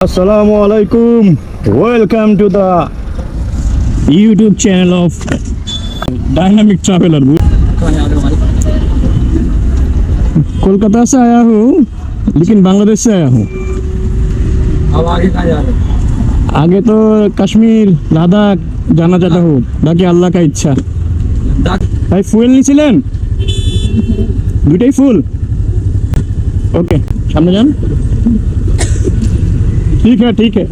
Assalamualaikum. Welcome to the YouTube channel of Dynamic Traveler. Kolkata से आया हूँ लेकिन बांग्लादेश से आया हूँ। अब आगे कहाँ जा रहे हैं? आगे तो कश्मीर लादाख जाना चाहता हूँ, बाकी अल्लाह का इच्छा। भाई ফুয়েল নিছিলেন? দুইটাই ফুল। ओके सामने जान। ठीक है ठीक है।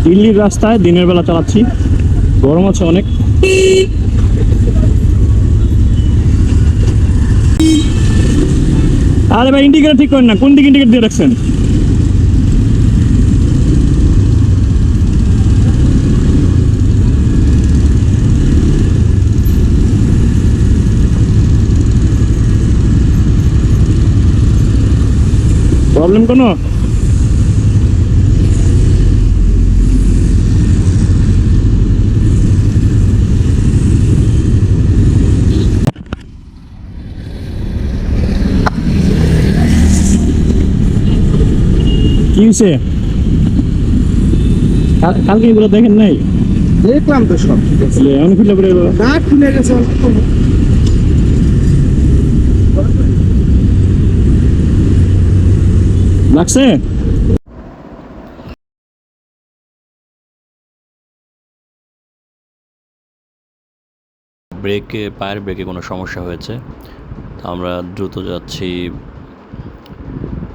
দিল্লির রাস্তায় দিনের বেলা চালাচ্ছি, গরম আছে অনেক। আরে ভাই ইন্ডিকেটর ঠিক করেন না, কোন দিকে ইন্ডিকেটর দিয়ে রাখছেন? প্রবলেম কোনো? কি হয়েছে? কালকে এগুলো দেখেন নাই? দেখলাম তো সব ঠিক আছে। এমন খুলে পড়ে গেল না খুলে গেছে লাগছে। পায়ের ব্রেকে কোনো সমস্যা হয়েছে, তো আমরা দ্রুত যাচ্ছি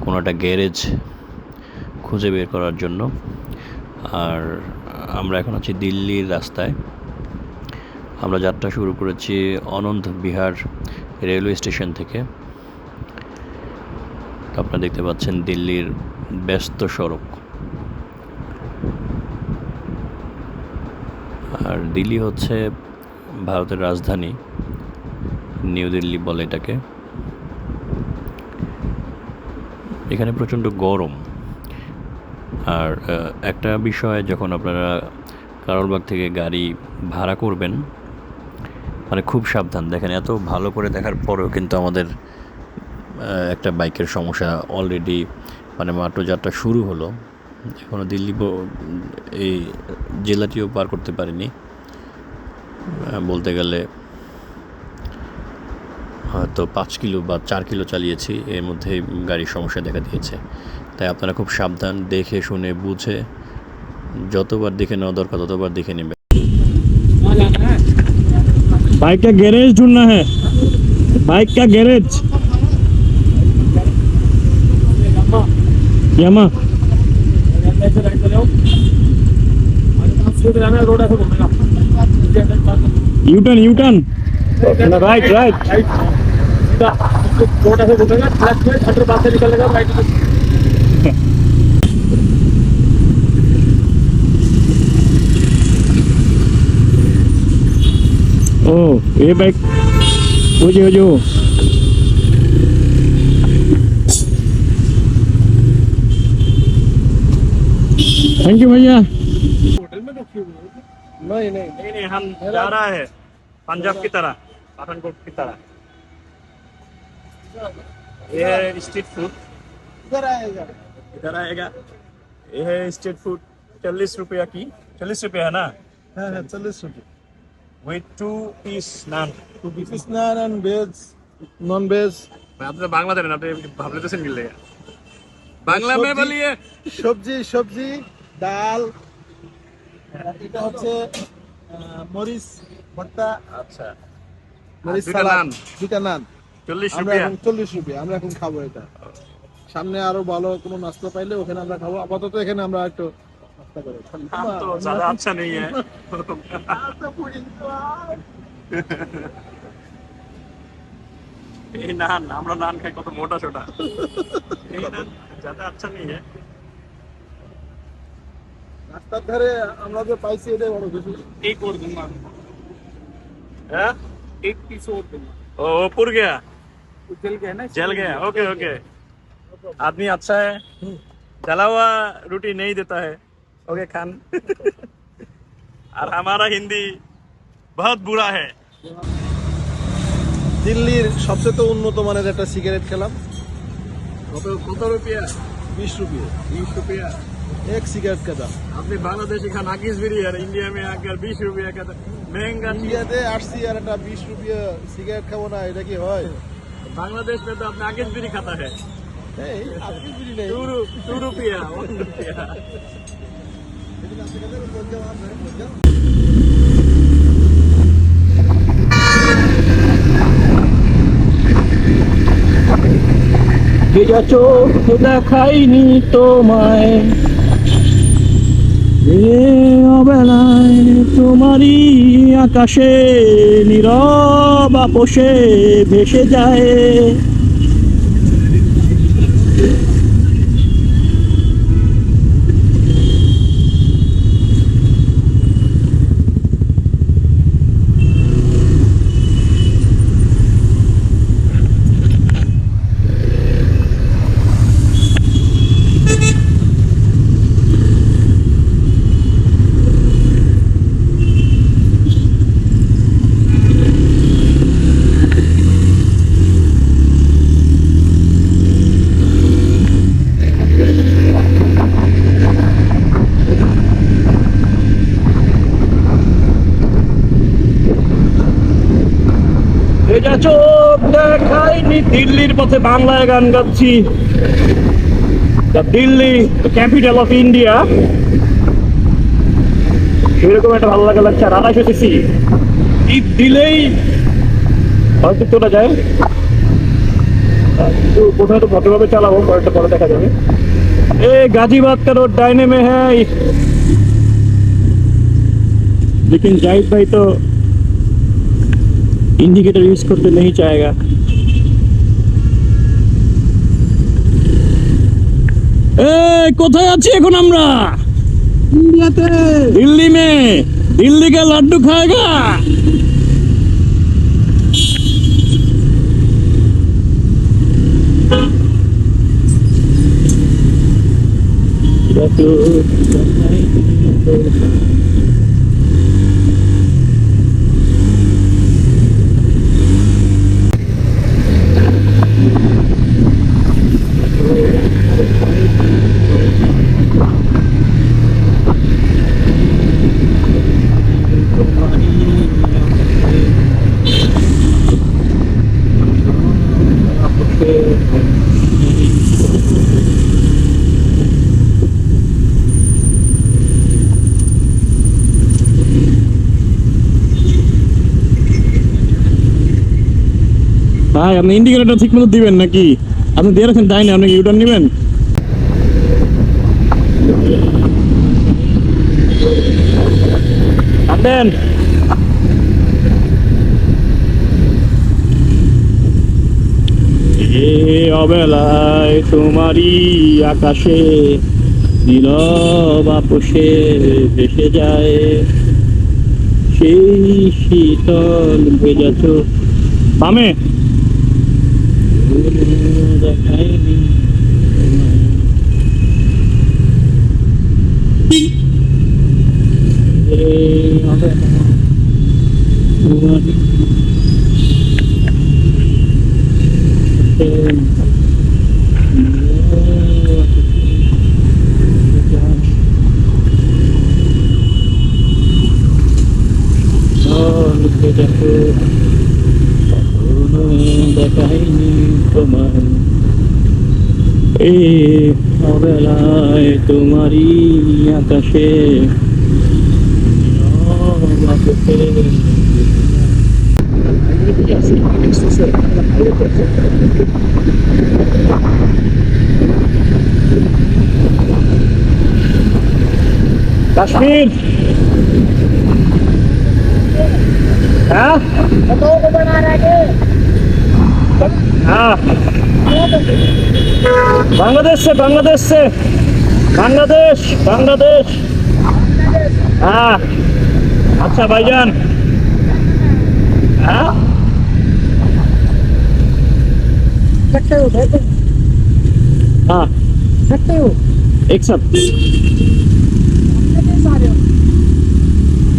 কোনো একটা গ্যারেজ খুঁজে বের করার জন্য। আর আমরা এখন আছি দিল্লির রাস্তায়। আমরা যাত্রা শুরু করেছি অনন্ত বিহার রেলওয়ে স্টেশন থেকে। আপনারা দেখতে পাচ্ছেন দিল্লির ব্যস্ত সড়ক। আর দিল্লি হচ্ছে ভারতের রাজধানী, নিউ দিল্লি বলে এটাকে। এখানে প্রচণ্ড গরম। আর একটা বিষয়, যখন আপনারা কারওয়ানবাগ থেকে গাড়ি ভাড়া করবেন, মানে খুব সাবধান। দেখেন, এত ভালো করে দেখার পরেও কিন্তু আমাদের একটা বাইকের সমস্যা অলরেডি, মানে মাত্র যাত্রা শুরু হলো, এখনও দিল্লি এই জেলাটিও পার করতে পারিনি। বলতে গেলে হয়তো 5 কিলো বা 4 কিলো চালিয়েছি, এর মধ্যে গাড়ির সমস্যা দেখা দিয়েছে। তাই আপনারা খুব সাবধান, দেখে শুনে বুঝে যতবার দেখে নেওয়া দরকার ততবার দেখে নেবেন। बाइक का गैरेज ढूंढना है, बाइक का गैरेज। यामा U turn right right. Road ऐसे घूमेगा, लेफ्ट में खटर पास से निकलेगा, राइट में। ओ ये बाइक हो जो थैंक यू भैया। होटल में रखी हुई है? नहीं, हम जा रहा है पंजाब की तरह, पठानकोट की तरह। ये है स्ट्रीट फूड, इधर आएगा। ये है स्ट्रीट फूड। 40 रुपया की, 40 रुपया है ना? हाँ 40 रुपये। With 2 piece naan. 2 piece naan and veg, non veg. আপনি তো বাংলা জানেন, আপনি ভাবলেতেছেন কি লাগে? বাংলা মে বলিয়ে। সবজি ডাল, এটা হচ্ছে মরিচ ভর্তা। আচ্ছা, মরিচ দুইটা সালাদ, নান। দুইটা নান 40 আমরা রুপিয়া। এখন 40 রুপিয়া আমরা এখন খাবো এটা। সামনে আরো ভালো কোনো নাস্তা পাইলে ওখানে আমরা খাবো। আপাতত এখানে আমরা একটু নাস্তা করি। তো ज़्यादा अच्छा नहीं है। এই নান আমরা নান খাই কত মোটা সোটা এই নান ज्यादा अच्छा नहीं है রাস্তার ধারে আমরা যে পাইছি এটাই বড় কিছু। एक और दूंगा हाँ एक पीस और दूंगा ओ पुर गया জল গয়া না जल गया ओके ओके आदमी अच्छा है जला हुआ रोटी नहीं देता है ओके खान और हमारा हिंदी बहुत बुरा है দিল্লির সবচেয়ে উন্নত মানের একটা সিগারেট খেলাম, कत रुपया 20 रुपये 20 रुपया এক সিগারেট का दाम। अपने बांग्लादेशी खान आकिस बिरी और इंडिया में आकर 20 रुपया का महंगा चीज ইন্ডিয়াতে আসছি আর একটা 20 রুপিয়া সিগারেট খাবো না, এটা কি হয়? बांग्लादेश में तो अपने आकिस बिरी खाता है এই আপনি বিড়ি নেই। 2 रुपया 1 रुपया ভেজা চোখ দেখাইনি তোমায় অবেলায় তোমারই আকাশে নীরব আপোষে ভেসে যায় ভেজা চোখ দেখাইনি দিল্লির পথে বাংলায় গান গাচ্ছি দিল্লি ক্যাপিটাল অফ ইন্ডিয়া সেরকম একটা ভালো লাগা লাগছে আর 2800 সিসি ঈদ দিলেই হয়তো চলে যায় तो প্রথমে তো ভদ্রভাবে চালাবো কয়েকটা পরে দেখা যাবে ए गाजीबाद का रोड डायने में है लेकिन जाहिद भाई तो इंडिकेटर यूज करते नहीं चाहेगा কোথায় আছি এখন আমরা ইন্ডিয়াতে दिल्ली में दिल्ली का लड्डू खाएगा ভাই আপনি ইন্ডিকেটরটা ঠিক মতো দিবেন নাকি আপনি দিয়ে রাখেন তাই না আপনি ইউটার্ন নেবেন দেন অবেলায় তোমারই আকাশে নীরব আপোষে ভেসে যায় সেই শীতল ভেজা চোখ বামে দেখায়নি দেখায়নি তোমার এই অবেলায় তোমারই আকাশে কাশ্মীর হ্যাঁ हाँ बांग्लादेश से बांग्लादेश हाँ अच्छा भाईजान हाँ हाँ एक साथ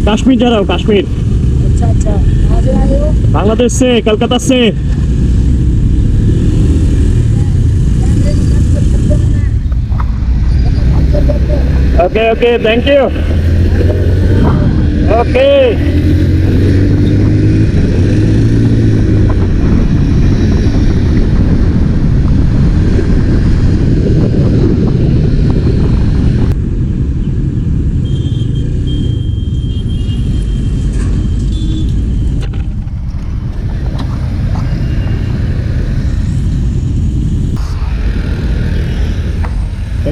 कश्मीर जा रहा हूँ कश्मीर अच्छा कहाँ से आए हो? बांग्लादेश से कलकत्ता से okay okay thank you okay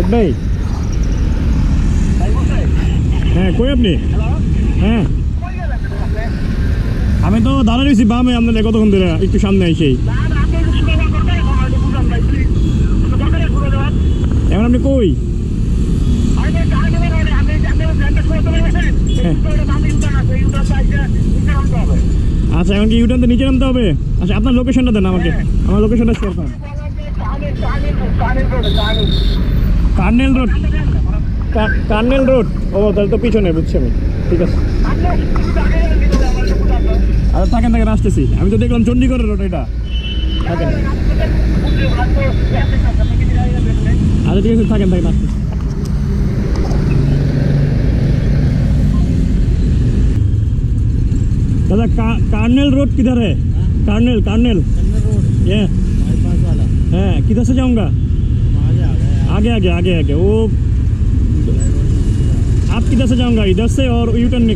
भाई হ্যাঁ কই আপনি হ্যাঁ আমি তো দাঁড়িয়ে রয়েছি বামে আপনাদের কতক্ষণ ধরে একটু সামনে এসেই এখন আপনি কই আচ্ছা এখন কি ইউটার্ন নিচে নামতে হবে আচ্ছা আপনার লোকেশনটা দেন আমাকে আমার লোকেশনটা শেয়ার করুন কার্নেল রোড ও তাহলে তো পিছনে বুঝছি আমি ঠিক আছে আচ্ছা থাকেন আসতেছি আমি তো দেখলাম চণ্ডীগড়ের রোড এটা থাকেন আচ্ছা ঠিক আছে থাকেন আসতেছি दादा कार्नेल रोड किधर है कार्नेल ये है किधर से जाऊंगा आगे वो आप किधर से जाऊंगा इधर से और यू टर्न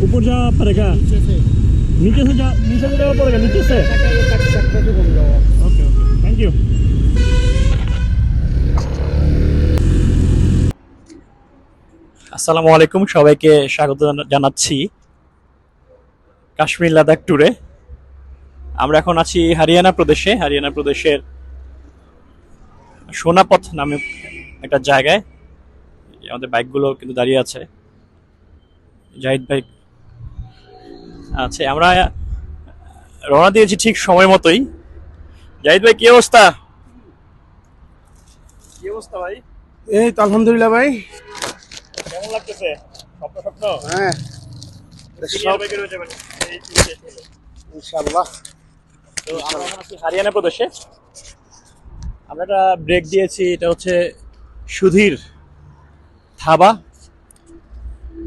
ऊपर जा पड़ेगा नीचे से जाना पड़ेगा नीचे से ओके थैंक यू আসসালামু আলাইকুম সবাইকে স্বাগত জানাচ্ছি কাশ্মীর লাদাখ ট্যুরে আমরা এখন আছি হরিয়ানা প্রদেশের সোনাপথ নামে একটা জায়গায় আমাদের বাইকগুলো কিন্তু দাঁড়িয়ে আছে জাহিদ বাইক আছে আমরা রওনা দিয়েছি ঠিক সময় মতোই জাহিদ ভাই কি অবস্থা ভাই এই তো আলহামদুলিল্লাহ ভাই কেমন লাগতেছে স্বপ্ন হ্যাঁ ইনশাআল্লাহ তো আমরা এখন আছি হরিয়ানা প্রদেশে আমরা একটা ব্রেক দিয়েছি এটা হচ্ছে সুধীর ধাবা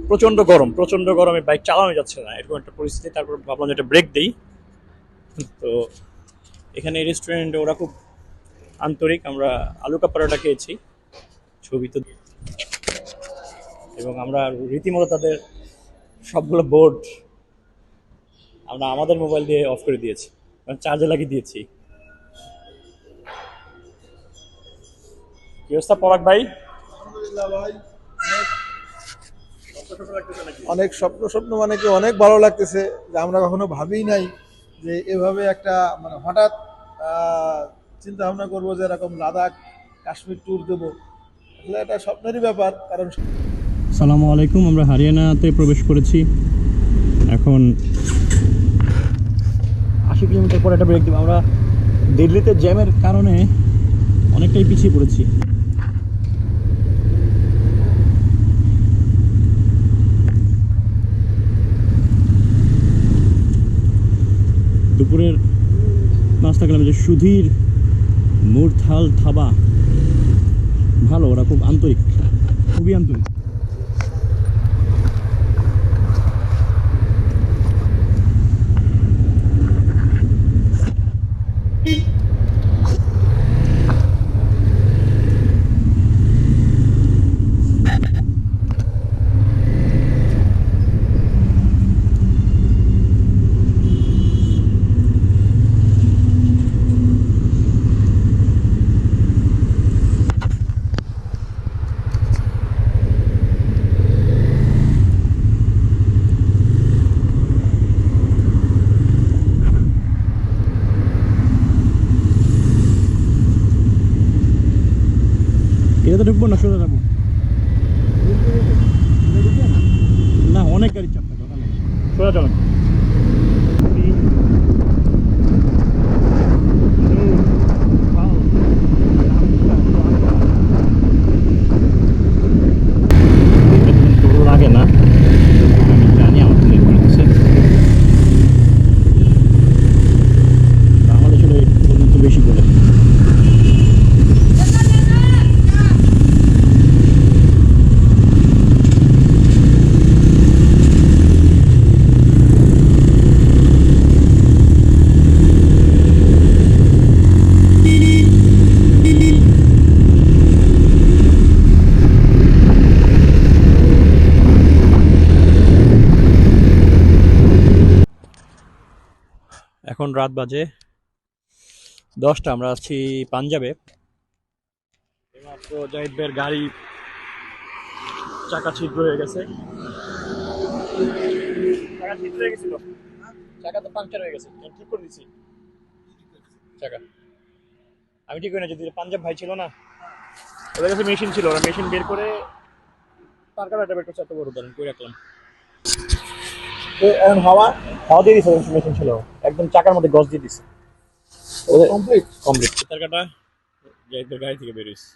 প্রচন্ড গরমে বাইক চালানো যাচ্ছে না এরকম একটা পরিস্থিতি তারপর ভাবলাম যে একটা ব্রেক দিই তো এখানে রেস্টুরেন্টে ওরা খুব আন্তরিক আমরা আলু কা পরোটা খেয়েছি ছবি তো এবং আমরা রীতিমতো তাদের সবগুলো বোর্ড আমরা আমাদের মোবাইল দিয়ে অফ করে দিয়েছি মানে চার্জে লাগিয়ে দিয়েছি কি অবস্থা পরাগ ভাই অনেক স্বপ্ন মানে কি অনেক ভালো লাগতেছে যে আমরা কখনো ভাবিই নাই যে এভাবে একটা মানে হঠাৎ চিন্তা ভাবনা করবো যে এরকম লাদাখ কাশ্মীর ট্যুর দেবো আসলে এটা স্বপ্নেরই ব্যাপার কারণ আসসালামু আলাইকুম আমরা হরিয়ানাতে প্রবেশ করেছি এখন 80 কিলোমিটার পর একটা ব্রেক দিব আমরা দিল্লিতে জ্যামের কারণে অনেকটাই পিছিয়ে পড়েছি দুপুরের নাস্তা খেলাম যে সুধীর মুরথাল ধাবা ভালো ওরা খুব আন্তরিক খুবই আন্তরিক এটাতে ঢুকবো না, সোজা যাবো? না, অনেক গাড়ির চাপ থাকে ওখানে, সোজা চলো। লাগে না, আমি জানি আমার লেট করে দিচ্ছে, তাহলে ছিল একটু বেশি করে। এখন রাত বাজে 10টা, আমরা আছি পাঞ্জাবে। এইমাত্র জাহিদ ভাইয়ের গাড়ি চাকা ছিদ্র হয়ে গেছে, চাকা ছিদ্র হয়ে গেছিল, চাকা তো পাংচার হয়ে গেছে, ঠিক করে দিছি চাকা। আমি ঠিক করে না, যদি পাঞ্জাব ভাই ছিল না, ওদের কাছে মেশিন ছিল, ওরা মেশিন বের করে তার কাটাটা বের করছে, এত বড় উদাহরণ করে রাখলাম। এখন হাওয়া হাওয়া দিয়ে দিছে, মেশিন ছিল একদম চাকার মধ্যে গজ দিয়ে দিছে, কমপ্লিট কমপ্লিট। তার কাটা জাহিদ ভাইয়ের গাড়ি থেকে বের হয়েছে।